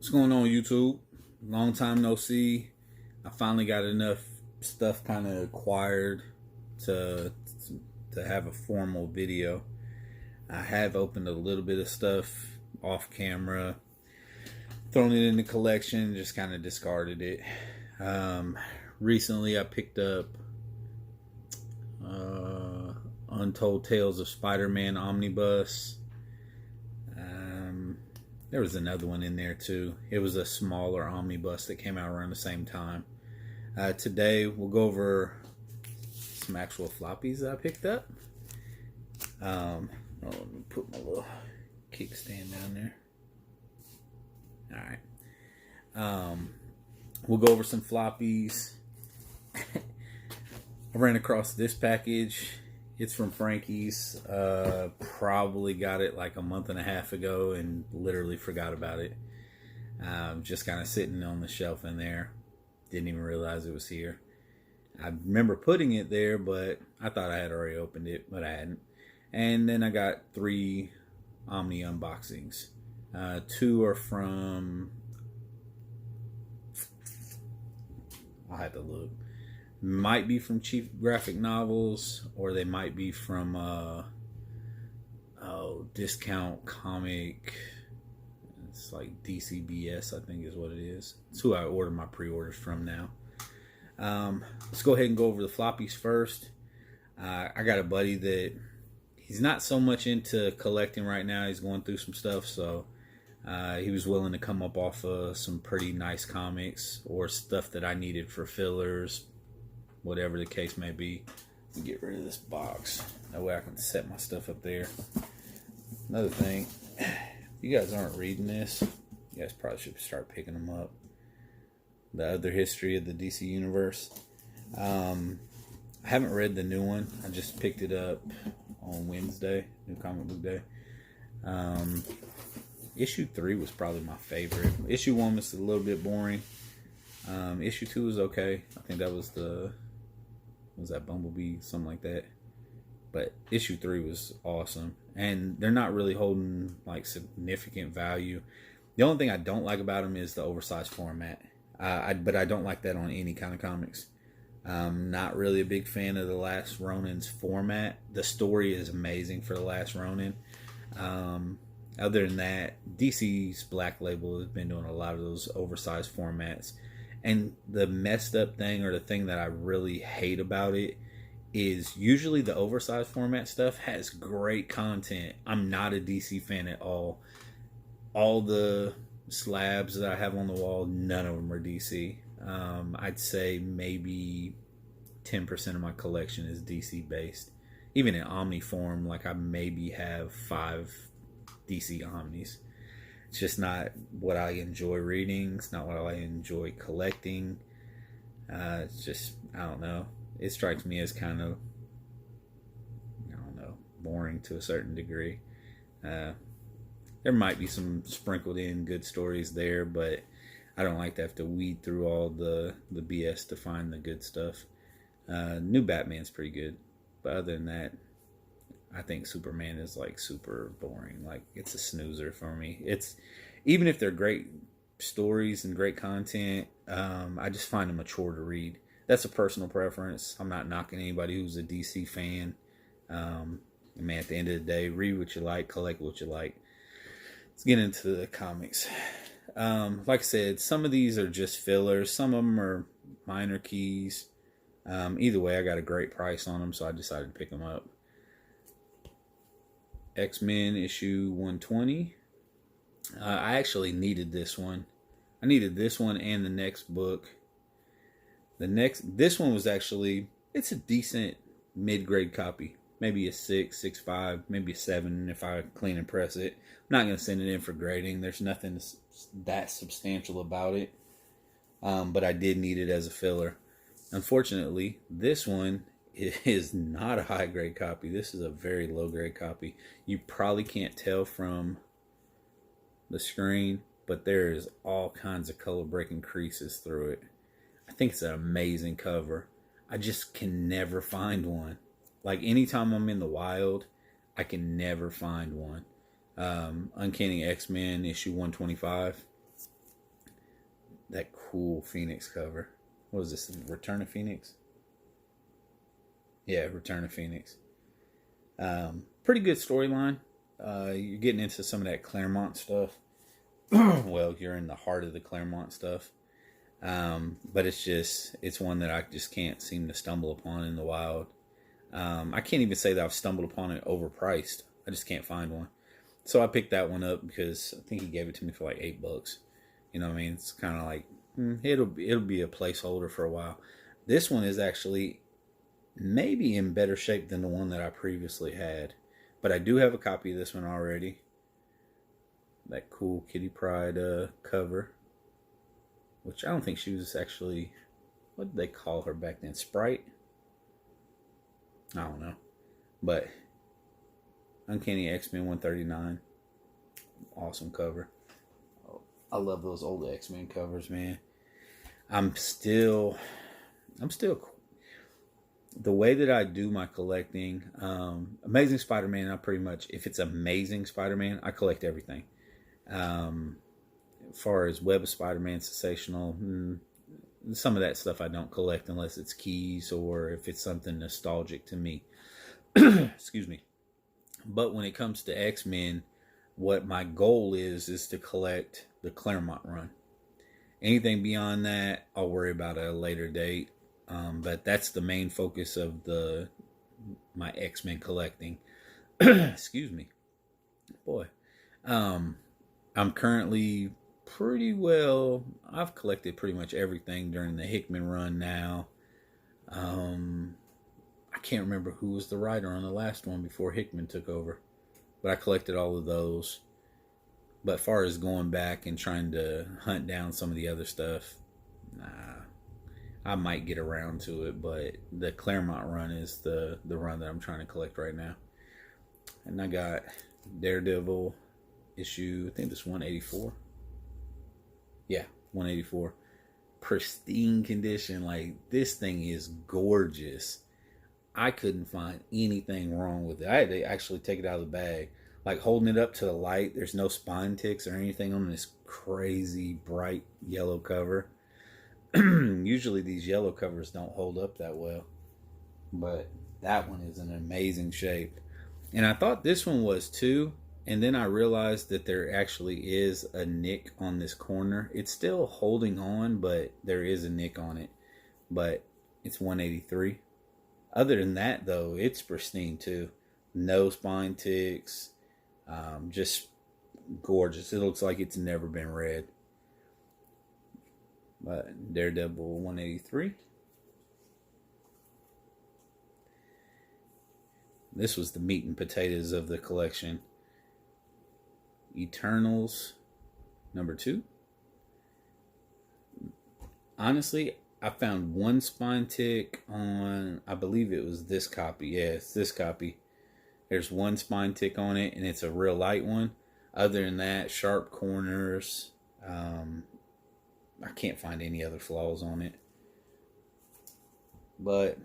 What's going on, YouTube? Long time no see. I finally got enough stuff kind of acquired to to have a formal video. I have opened a little bit of stuff off camera, thrown it in the collection, just kind of discarded it. Recently, I picked up Untold Tales of Spider-Man Omnibus. There was another one in there too. It was a smaller omnibus that came out around the same time. Today we'll go over some actual floppies that I picked up. Let me put my little kickstand down there. Alright. We'll go over some floppies. I ran across this package. It's from Frankie's. Probably got it like a month and a half ago and literally forgot about it. Just kind of sitting on the shelf in there. Didn't even realize it was here. I remember putting it there, but I thought I had already opened it, but I hadn't. And then I got 3 Omni unboxings. 2 are from... I'll have to look. Might be from Cheap Graphic Novels, or they might be from Discount Comic. It's like DCBS, I think is what it is. It's who I order my pre-orders from now. Let's go ahead and go over the floppies first. I got a buddy that he's not so much into collecting right now. He's going through some stuff, so he was willing to come up off of some pretty nice comics or stuff that I needed for fillers, whatever the case may be. Get rid of this box. That way I can set my stuff up there. Another thing, if you guys aren't reading this, you guys probably should start picking them up. The Other History of the DC Universe. I haven't read the new one. I just picked it up on Wednesday, New Comic Book Day. Issue 3 was probably my favorite. Issue 1 was a little bit boring. Issue 2 was okay. I think that was that Bumblebee, something like that. But issue 3 was awesome, and they're not really holding like significant value. The only thing I don't like about them is the oversized format. But I don't like that on any kind of comics. Not really a big fan of the Last Ronin's format. The story is amazing for the Last Ronin. Other than that, DC's Black Label has been doing a lot of those oversized formats. And the messed up thing, or the thing that I really hate about it, is usually the oversized format stuff has great content. I'm not a DC fan at all. All the slabs that I have on the wall, none of them are DC. I'd say maybe 10% of my collection is DC based. Even in Omni form, like I maybe have 5 DC Omnis. It's just not what I enjoy reading. It's not what I enjoy collecting. It's just, I don't know. It strikes me as kind of, I don't know, boring to a certain degree. There might be some sprinkled in good stories there, but I don't like to have to weed through all the BS to find the good stuff. New Batman's pretty good, but other than that, I think Superman is like super boring. Like, it's a snoozer for me. It's, even if they're great stories and great content, I just find them a chore to read. That's a personal preference. I'm not knocking anybody who's a DC fan. Man, at the end of the day, read what you like, collect what you like. Let's get into the comics. Like I said, some of these are just fillers. Some of them are minor keys. Either way, I got a great price on them, so I decided to pick them up. X-Men issue 120. I actually needed this one. I needed this one and the next book. This one was actually, it's a decent mid-grade copy. Maybe a 6, 6.5, maybe a 7 if I clean and press it. I'm not going to send it in for grading. There's nothing that substantial about it. But I did need it as a filler. Unfortunately, this one is not a high-grade copy. This is a very low-grade copy. You probably can't tell from the screen, but there is all kinds of color-breaking creases through it. I think it's an amazing cover. I just can never find one. Like, anytime I'm in the wild, I can never find one. Uncanny X-Men issue 125. that cool Phoenix cover. What was this? Return of Phoenix? Yeah, Return of Phoenix. Pretty good storyline. You're getting into some of that Claremont stuff. Well, you're in the heart of the Claremont stuff. But it's one that I just can't seem to stumble upon in the wild. I can't even say that I've stumbled upon it overpriced. I just can't find one. So I picked that one up because I think he gave it to me for like $8. You know what I mean? It's kind of like, it'll be a placeholder for a while. This one is actually maybe in better shape than the one that I previously had. But I do have a copy of this one already. That cool Kitty Pryde cover. Which I don't think she was actually... What did they call her back then? Sprite? I don't know. But Uncanny X-Men 139. Awesome cover. I love those old X-Men covers, man. I'm still the way that I do my collecting, Amazing Spider-Man, I pretty much, if it's Amazing Spider-Man, I collect everything. As far as Web of Spider-Man, Sensational, some of that stuff I don't collect unless it's keys or if it's something nostalgic to me. Excuse me. But when it comes to X-Men, what my goal is to collect the Claremont run. Anything beyond that, I'll worry about at a later date. But that's the main focus of my X-Men collecting. Excuse me. Boy. I'm currently I've collected pretty much everything during the Hickman run now. I can't remember who was the writer on the last one before Hickman took over. But I collected all of those. But as far as going back and trying to hunt down some of the other stuff, I might get around to it. But the Claremont run is the run that I'm trying to collect right now. And I got Daredevil issue, I think this 184. Yeah, 184. Pristine condition. Like, this thing is gorgeous. I couldn't find anything wrong with it. I had to actually take it out of the bag. Like, holding it up to the light, there's no spine ticks or anything on this crazy bright yellow cover. Usually these yellow covers don't hold up that well. But that one is in amazing shape. And I thought this one was too. And then I realized that there actually is a nick on this corner. It's still holding on, but there is a nick on it. But it's 183. Other than that, though, it's pristine too. No spine ticks. Just gorgeous. It looks like it's never been read. But Daredevil 183. This was the meat and potatoes of the collection. Eternals #2. Honestly, I found one spine tick on, I believe it was this copy. Yeah, it's this copy. There's one spine tick on it, and it's a real light one. Other than that, sharp corners. I can't find any other flaws on it. But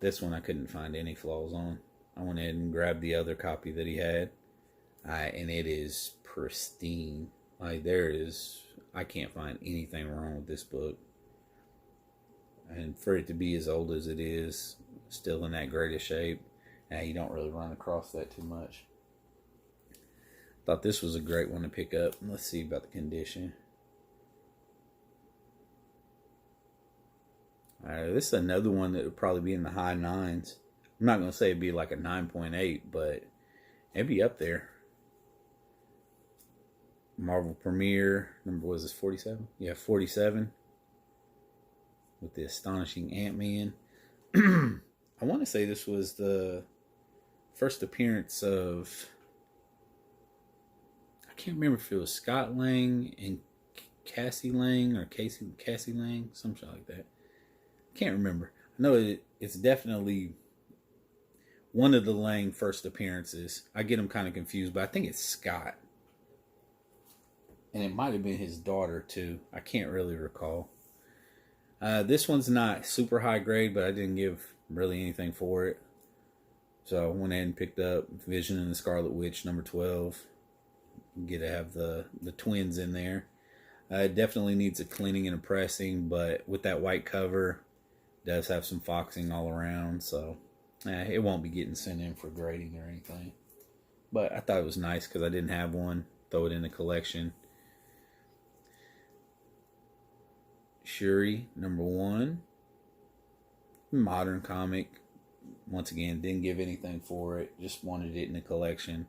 this one I couldn't find any flaws on. I went ahead and grabbed the other copy that he had. And it is pristine. Like, I can't find anything wrong with this book. And for it to be as old as it is, still in that great of shape, you don't really run across that too much. Thought this was a great one to pick up. Let's see about the condition. This is another one that would probably be in the high 9s. I'm not going to say it'd be like a 9.8, but it'd be up there. Marvel Premiere, number was this 47? Yeah, 47. With the astonishing Ant-Man. I want to say this was the first appearance of, I can't remember if it was Scott Lang and Cassie Lang or Cassie Lang, something like that. I can't remember. I know it's definitely one of the Lang first appearances. I get them kind of confused, but I think it's Scott. And it might have been his daughter, too. I can't really recall. This one's not super high grade, but I didn't give really anything for it. So I went ahead and picked up Vision and the Scarlet Witch, number 12. Get to have the twins in there. It definitely needs a cleaning and a pressing, but with that white cover, it does have some foxing all around, so it won't be getting sent in for grading or anything. But I thought it was nice because I didn't have one. Throw it in the collection. Shuri, #1. Modern comic. Once again, didn't give anything for it. Just wanted it in the collection.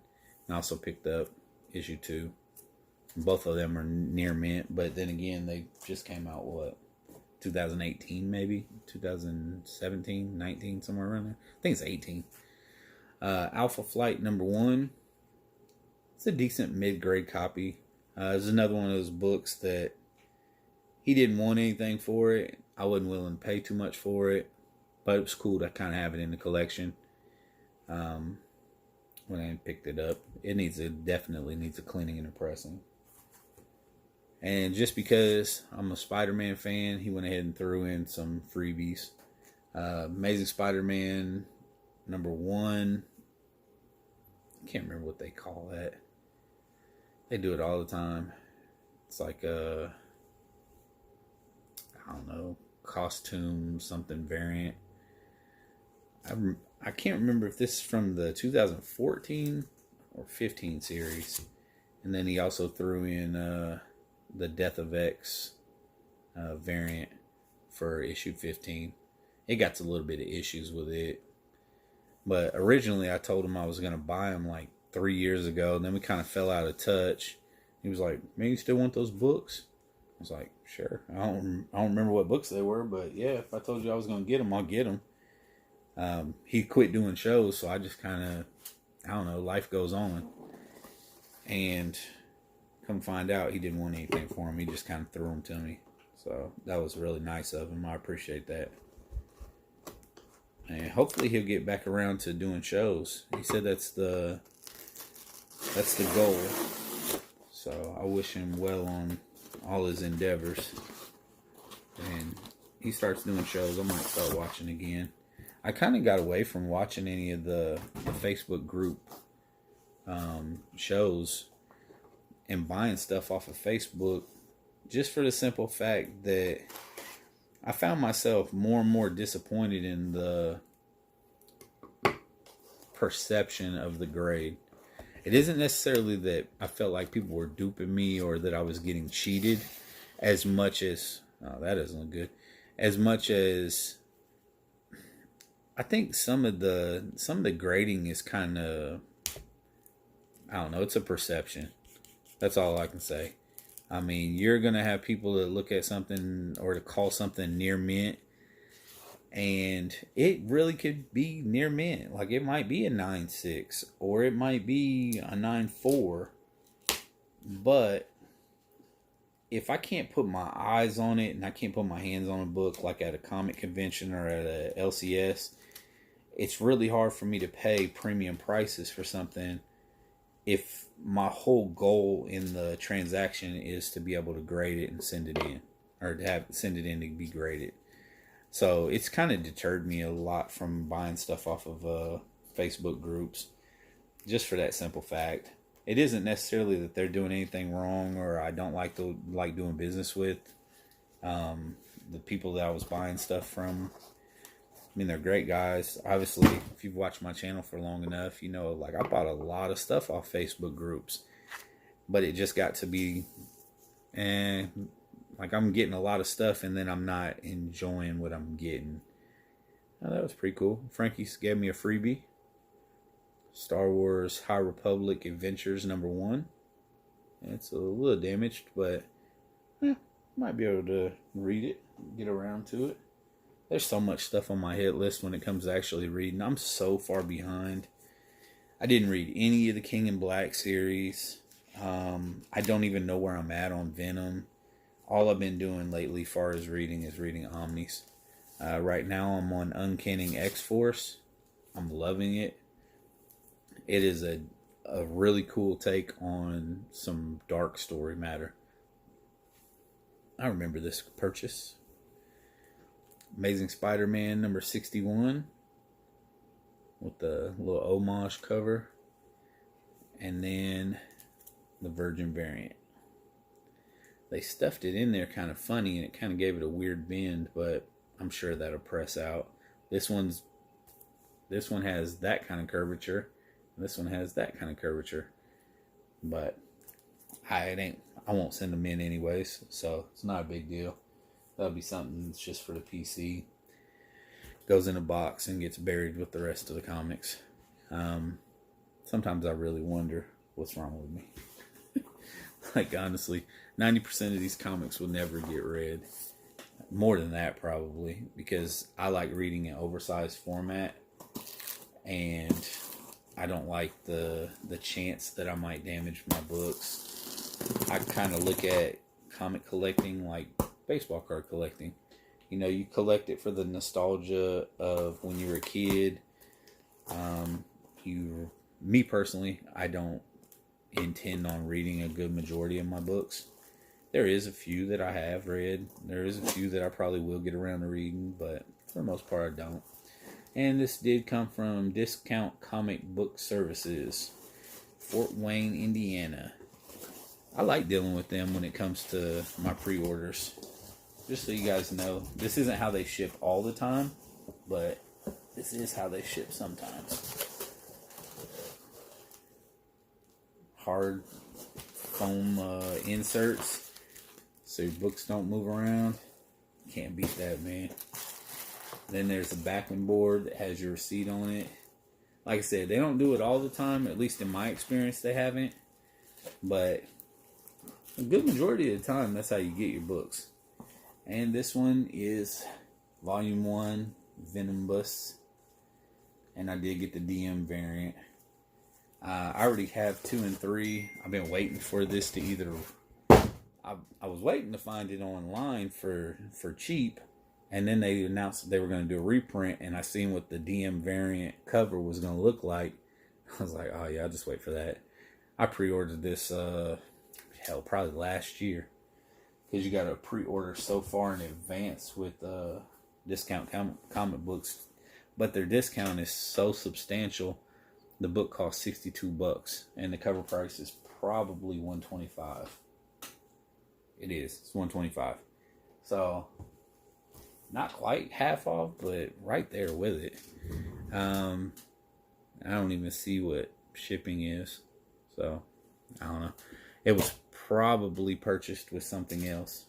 And also picked up issue 2. Both of them are near mint, but then again, they just came out, 2018 maybe? 2017, 19, somewhere around there. I think it's 18. Alpha Flight #1. It's a decent mid-grade copy. It's another one of those books that he didn't want anything for it. I wasn't willing to pay too much for it, but it was cool to kind of have it in the collection. When I picked it up, it definitely needs a cleaning and a pressing. And just because I'm a Spider-Man fan, he went ahead and threw in some freebies. Amazing Spider-Man #1. I can't remember what they call that. They do it all the time. It's like I don't know, costume something variant. I can't remember if this is from the 2014 or 15 series. And then he also threw in the Death of X variant for issue 15. It got a little bit of issues with it. But originally I told him I was going to buy them like 3 years ago. And then we kind of fell out of touch. He was like, "Man, you still want those books?" I was like, "Sure." I don't remember what books they were. But yeah, if I told you I was going to get them, I'll get them. He quit doing shows. So I just kind of, I don't know, life goes on. And come find out, he didn't want anything for him. He just kind of threw them to me. So that was really nice of him. I appreciate that. And hopefully he'll get back around to doing shows. He said that's the goal. So I wish him well on all his endeavors. And he starts doing shows, I might start watching again. I kind of got away from watching any of the Facebook group shows and buying stuff off of Facebook, just for the simple fact that I found myself more and more disappointed in the perception of the grade. It isn't necessarily that I felt like people were duping me or that I was getting cheated as much as, oh, that doesn't look good, as much as I think some of the grading is kind of, I don't know, it's a perception. That's all I can say. I mean, you're going to have people that look at something or to call something near mint, and it really could be near mint. Like, it might be a 9.6 or it might be a 9.4. But if I can't put my eyes on it and I can't put my hands on a book like at a comic convention or at a LCS, it's really hard for me to pay premium prices for something if my whole goal in the transaction is to be able to grade it and send it in, or to send it in to be graded. So it's kind of deterred me a lot from buying stuff off of Facebook groups, just for that simple fact. It isn't necessarily that they're doing anything wrong or I don't like doing business with the people that I was buying stuff from. I mean, they're great guys. Obviously, if you've watched my channel for long enough, you know, like, I bought a lot of stuff off Facebook groups. But it just got to be, like, I'm getting a lot of stuff and then I'm not enjoying what I'm getting. Oh, that was pretty cool. Frankie gave me a freebie. Star Wars High Republic Adventures #1. It's a little damaged, but might be able to read it, get around to it. There's so much stuff on my hit list when it comes to actually reading. I'm so far behind. I didn't read any of the King in Black series. I don't even know where I'm at on Venom. All I've been doing lately as far as reading is reading Omnis. Right now I'm on Uncanny X-Force. I'm loving it. It is a really cool take on some dark story matter. I remember this purchase. Amazing Spider-Man #61 with the little homage cover, and then the Virgin variant. they stuffed it in there kind of funny, and it kind of gave it a weird bend, but I'm sure that'll press out. This one has that kind of curvature. This one has that kind of curvature. But I won't send them in anyways, so it's not a big deal. That'll be something that's just for the PC. Goes in a box and gets buried with the rest of the comics. Sometimes I really wonder what's wrong with me. Like, honestly, 90% of these comics will never get read. More than that, probably, because I like reading in oversized format, and I don't like the chance that I might damage my books. I kind of look at comic collecting like baseball card collecting. You know, you collect it for the nostalgia of when you were a kid. Me personally, I don't intend on reading a good majority of my books. There is a few that I have read. There is a few that I probably will get around to reading, but for the most part I don't. And this did come from Discount Comic Book Services, Fort Wayne, Indiana. I like dealing with them when it comes to my pre-orders. Just so you guys know, this isn't how they ship all the time, but this is how they ship sometimes. Hard foam inserts so your books don't move around. Can't beat that, man. Then there's a backing board that has your receipt on it. Like I said, they don't do it all the time. At least in my experience, they haven't. But a good majority of the time, that's how you get your books. And this one is Volume 1, Omnibus. And I did get the DM variant. I already have 2 and 3. I've been waiting for this to either... I was waiting to find it online for cheap. And then they announced that they were going to do a reprint. And I seen what the DM variant cover was going to look like. I was like, oh yeah, I'll just wait for that. I pre-ordered this, probably last year. Because you got to pre-order so far in advance with Discount Comic Books. But their discount is so substantial. The book costs $62, and the cover price is probably $125. It is. It's $125. So, not quite half off, but right there with it. I don't even see what shipping is. So, I don't know. It was probably purchased with something else.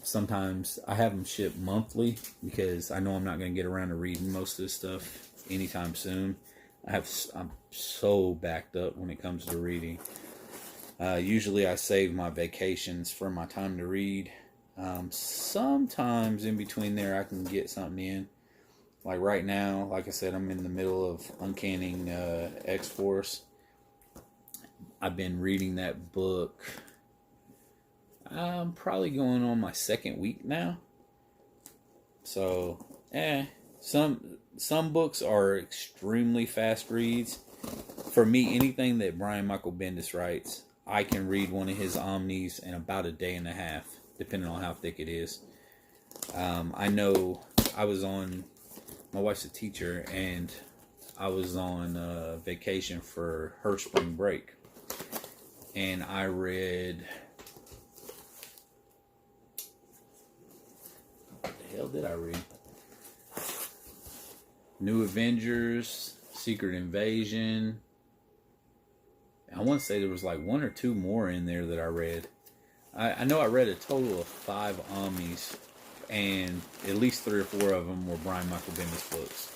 Sometimes I have them shipped monthly because I know I'm not going to get around to reading most of this stuff anytime soon. I'm so backed up when it comes to reading. Usually I save my vacations for my time to read. Sometimes in between there I can get something in. Like right now, like I said, I'm in the middle of Uncanning X-Force. I've been reading that book. I'm probably going on my 2nd week now. So, some books are extremely fast reads. For me, anything that Brian Michael Bendis writes, I can read one of his Omnis in about a day and a half, depending on how thick it is. I know my wife's a teacher, and I was on vacation for her spring break. And I read... What the hell did I read? New Avengers, Secret Invasion. I want to say there was like 1 or 2 more in there that I read. I know I read a total of 5 Omnis, and at least 3 or 4 of them were Brian Michael Bendis books.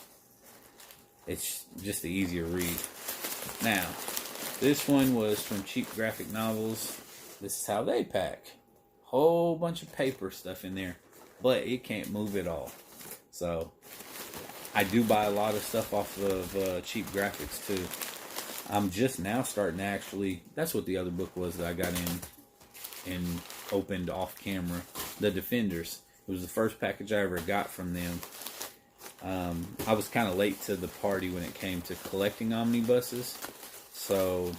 It's just the easier read. Now, this one was from Cheap Graphic Novels. This is how they pack. Whole bunch of paper stuff in there, but it can't move at all. So, I do buy a lot of stuff off of Cheap Graphics too. I'm just now starting to actually... That's what the other book was that I got in and opened off camera. The Defenders. It was the first package I ever got from them. I was kind of late to the party when it came to collecting omnibuses. So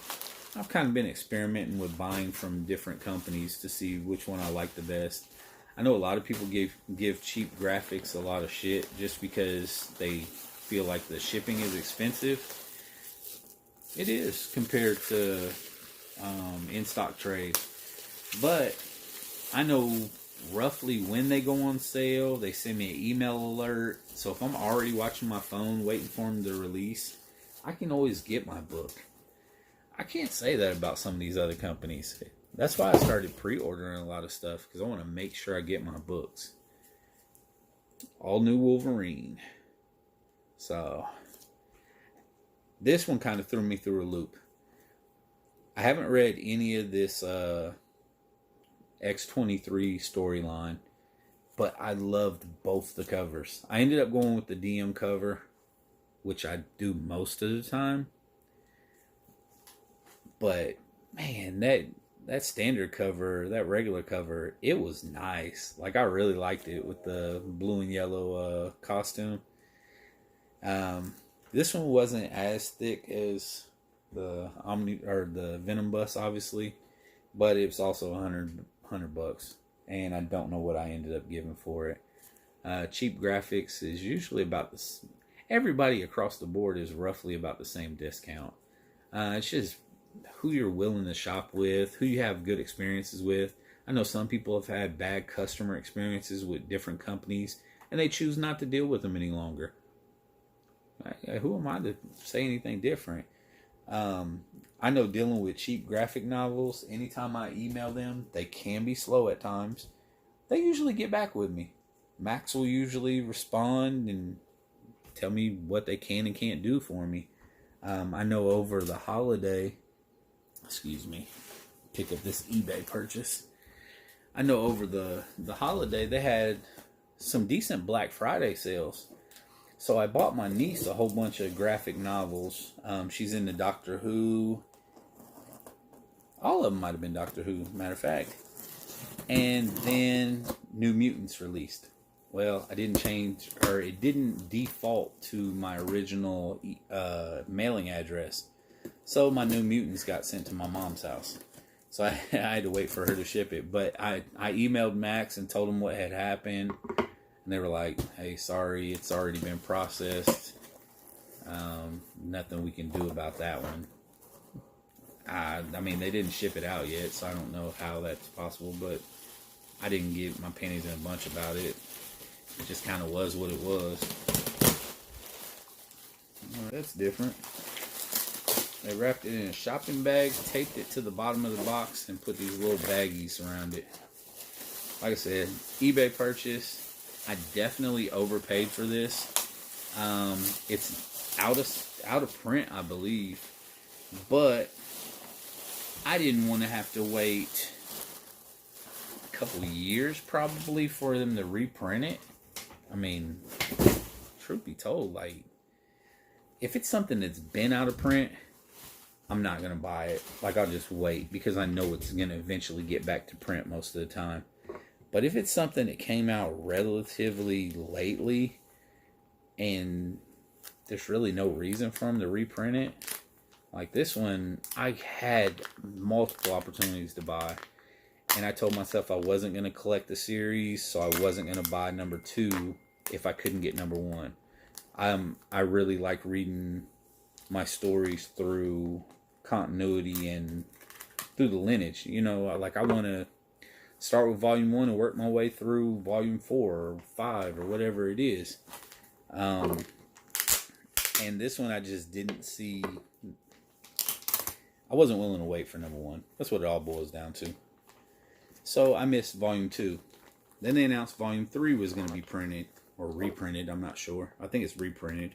I've kind of been experimenting with buying from different companies to see which one I like the best. I know a lot of people give Cheap Graphics a lot of shit just because they feel like the shipping is expensive. It is compared to in-stock trade. But I know roughly when they go on sale. They send me an email alert. So if I'm already watching my phone waiting for them to release, I can always get my book. I can't say that about some of these other companies. That's why I started pre-ordering a lot of stuff, because I want to make sure I get my books. All new Wolverine. So this one kind of threw me through a loop. I haven't read any of this X-23 storyline, but I loved both the covers. I ended up going with the DM cover, which I do most of the time. But man, that standard cover, that regular cover, it was nice. Like, I really liked it with the blue and yellow costume. This one wasn't as thick as the the Venom Bus, obviously, but it was also $100, and I don't know what I ended up giving for it. Cheap graphics is usually about this. Everybody across the board is roughly about the same discount. It's just who you're willing to shop with, who you have good experiences with. I know some people have had bad customer experiences with different companies, and they choose not to deal with them any longer. Who am I to say anything different? I know dealing with cheap graphic novels, anytime I email them, they can be slow at times. They usually get back with me. Max will usually respond and tell me what they can and can't do for me. I know over the holiday, pick up this eBay purchase. I know over the holiday they had some decent Black Friday sales. So I bought my niece a whole bunch of graphic novels. She's into Doctor Who. All of them might have been Doctor Who, matter of fact. And then New Mutants released. Well, it didn't default to my original mailing address. So my New Mutants got sent to my mom's house. So I had to wait for her to ship it. But I emailed Max and told him what had happened. And they were like, hey, sorry, it's already been processed. Nothing we can do about that one. I mean, they didn't ship it out yet, so I don't know how that's possible. But I didn't get my pennies in a bunch about it. It just kind of was what it was. That's different. They wrapped it in a shopping bag, taped it to the bottom of the box, and put these little baggies around it. Like I said, eBay purchase. I definitely overpaid for this. It's out of print, I believe. But I didn't want to have to wait a couple years probably for them to reprint it. I mean, truth be told, like, if it's something that's been out of print, I'm not going to buy it. Like, I'll just wait because I know it's going to eventually get back to print most of the time. But if it's something that came out relatively lately and there's really no reason for them to reprint it, like this one, I had multiple opportunities to buy. And I told myself I wasn't going to collect the series, so I wasn't going to buy number 2 if I couldn't get number 1. I really like reading my stories through continuity and through the lineage. You know, like, I want to start with volume 1 and work my way through volume 4 or 5 or whatever it is. And this one I just didn't see. I wasn't willing to wait for number 1. That's what it all boils down to. So I missed volume 2. Then they announced volume 3 was going to be printed or reprinted. I'm not sure. I think it's reprinted.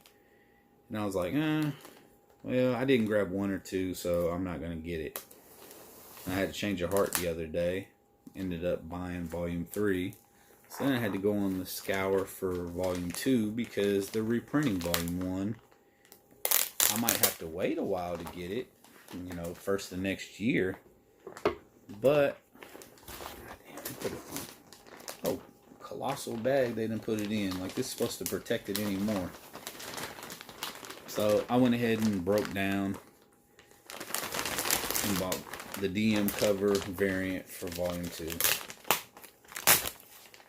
And I was like, well, I didn't grab 1 or 2, so I'm not going to get it. I had to change of heart the other day. Ended up buying volume 3. So then I had to go on the scour for volume 2 because they're reprinting volume 1. I might have to wait a while to get it, you know, first the next year. But, colossal bag they didn't put it in. Like, this is supposed to protect it anymore. So I went ahead and broke down and bought the DM cover variant for volume 2.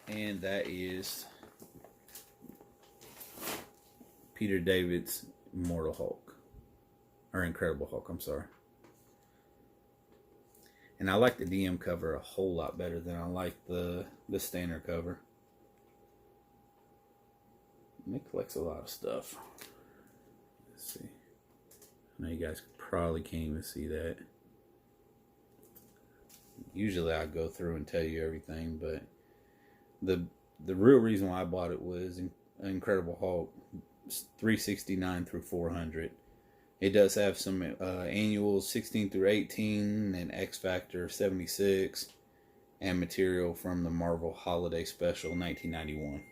And that is Peter David's Immortal Hulk. Or Incredible Hulk, I'm sorry. And I like the DM cover a whole lot better than I like the standard cover. And it collects a lot of stuff. Let's see. I know you guys probably can't even see that. Usually I go through and tell you everything, but the real reason why I bought it was Incredible Hulk 369 through 400. It does have some annuals 16 through 18 and X Factor 76 and material from the Marvel Holiday Special 1991.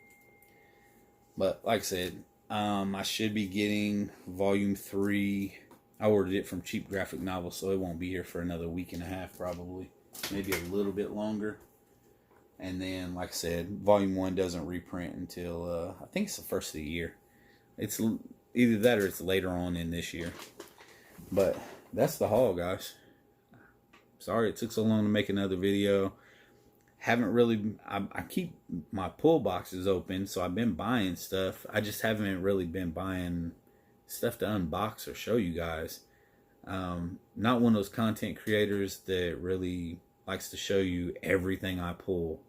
But like I said, I should be getting Volume 3. I ordered it from Cheap Graphic Novels, so it won't be here for another week and a half probably. Maybe a little bit longer. And then, like I said, Volume 1 doesn't reprint until, I think it's the first of the year. It's either that or it's later on in this year. But that's the haul, guys. Sorry it took so long to make another video. Haven't really, I keep my pull boxes open, so I've been buying stuff. I just haven't really been buying stuff to unbox or show you guys. Not one of those content creators that really likes to show you everything I pull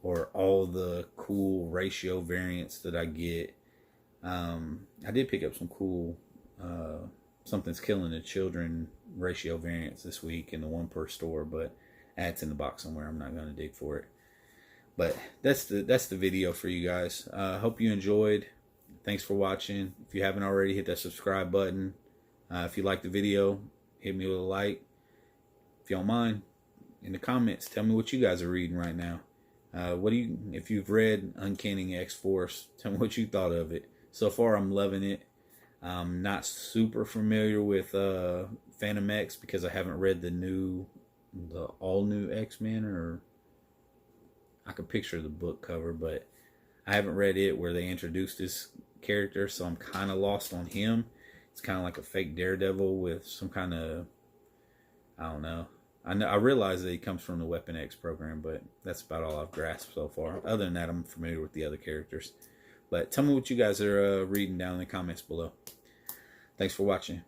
or all the cool ratio variants that I get. I did pick up some cool Something's Killing the Children ratio variants this week in the one per store, but it's in the box somewhere. I'm not going to dig for it. But that's the video for you guys. Hope you enjoyed. Thanks for watching. If you haven't already, hit that subscribe button. If you like the video, hit me with a like. If you don't mind, in the comments, tell me what you guys are reading right now. If you've read Uncanny X-Force, tell me what you thought of it. So far, I'm loving it. I'm not super familiar with Phantom X because I haven't read the all new X-Men, or I could picture the book cover, but I haven't read it where they introduced this character, so I'm kind of lost on him. It's kind of like a fake Daredevil with some kind of, I don't know. I realize that he comes from the Weapon X program, but that's about all I've grasped so far. Other than that, I'm familiar with the other characters. But tell me what you guys are reading down in the comments below. Thanks for watching.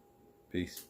Peace.